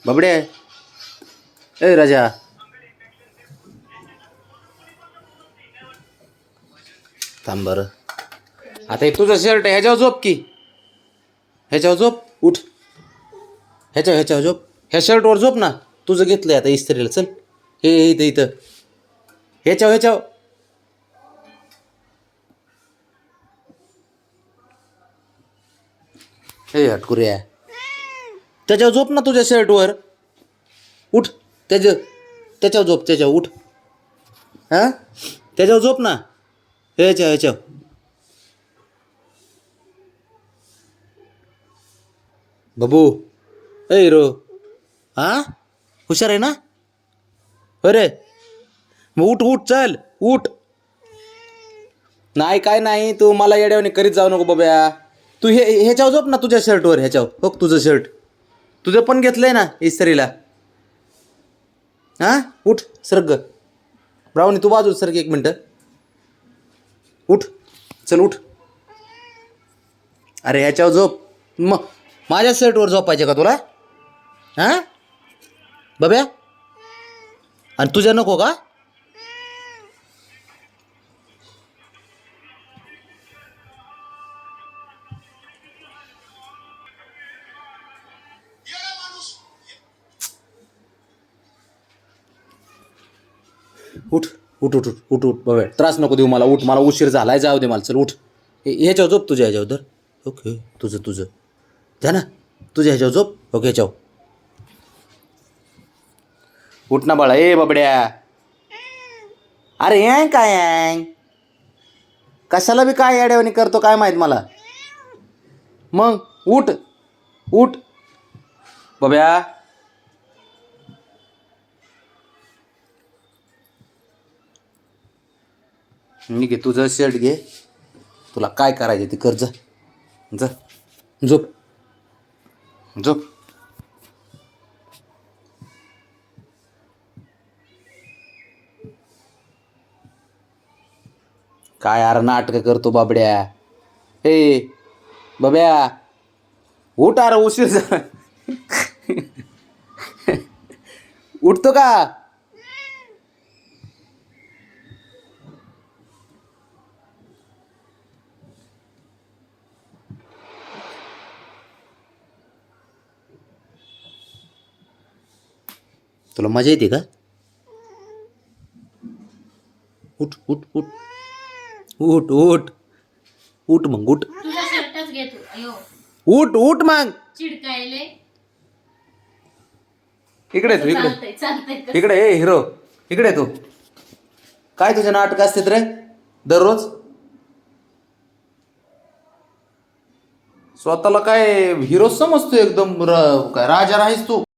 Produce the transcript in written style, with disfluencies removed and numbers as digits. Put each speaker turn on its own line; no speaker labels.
बाबडे ए राजा थांब बरं. आता हे तुझं शर्ट आहे, ह्याच्यावर झोप की, ह्याच्यावर झोप. उठ, ह्याच्यावर झोप. ह्या शर्टवर झोप ना. तुझं घेतलंय आता इस्त्रीला. चल हे इथं इथं ह्याच्यावर. हे हटकुऱ्या, त्याच्यावर झोप ना तुझ्या शर्टवर. उठ, त्याच्यावर झोप, त्याच्यावर उठ. हां, त्याच्यावर झोप ना. ह्याच्यावर. बाबू ए हिरो, हां हुशार आहे ना. अरे मग उठ उठ, चल उठ. नाही काय नाही, तू मला येड्यावानी करीत जाऊ नको बाब्या. तू ह्याच्यावर झोप ना, तुझ्या शर्टवर. ह्याच्यावर हो, तुझं शर्ट तुझं पण घेतलंय ना इस्त्रीला. हां उठ सरग. ब्राऊनी तू बाजू सरग 1 मिनटं. उठ, चल उठ. अरे ह्याच्यावर झोप. मग माझ्या शर्टवर झोपायचे का तुला? हां बाब्या, आणि तुझ्या नको का? उठ उठ उठ उठ उठ बाबा, त्रास नको देऊ मला. उठ, मला उशीर झालाय, जाऊ दे मला. चल उठ. ह्याच्यावर झोप, तुझ्या ह्याच्यावर धर. ओके, तुझं जा ना, तुझ्या ह्याच्यावर झोप. ओके ह्याच्यावर उठ ना बाळा. ए बाबड्या, अरे यांग काय यांग, कशाला बी काय अडवणी करतो काय माहीत मला. मग उठ उठ बाब्या. मी घे तुझं शर्ट घे, तुला काय करायचं ते कर. जा जा, झोप झोप. काय यार नाटकं करतो बाबड्या. ए बाब्या, उठ अरे, उशीर झाला. उठतो का? तुला मजा येते का? उठ उठ उठ उठ उठ उठ मग उठ.
तुझा शर्टच घे तू. अयो,
उठ उठ मग.
चिडकायले.
इकडे तू, इकडे
चालतंय.
इकडे. ए हिरो, इकडे तू. काय तुझे नाटक असतात रे दररोज? स्वतःला काय हिरो समजतो एकदम. काय राजा राहीस तू.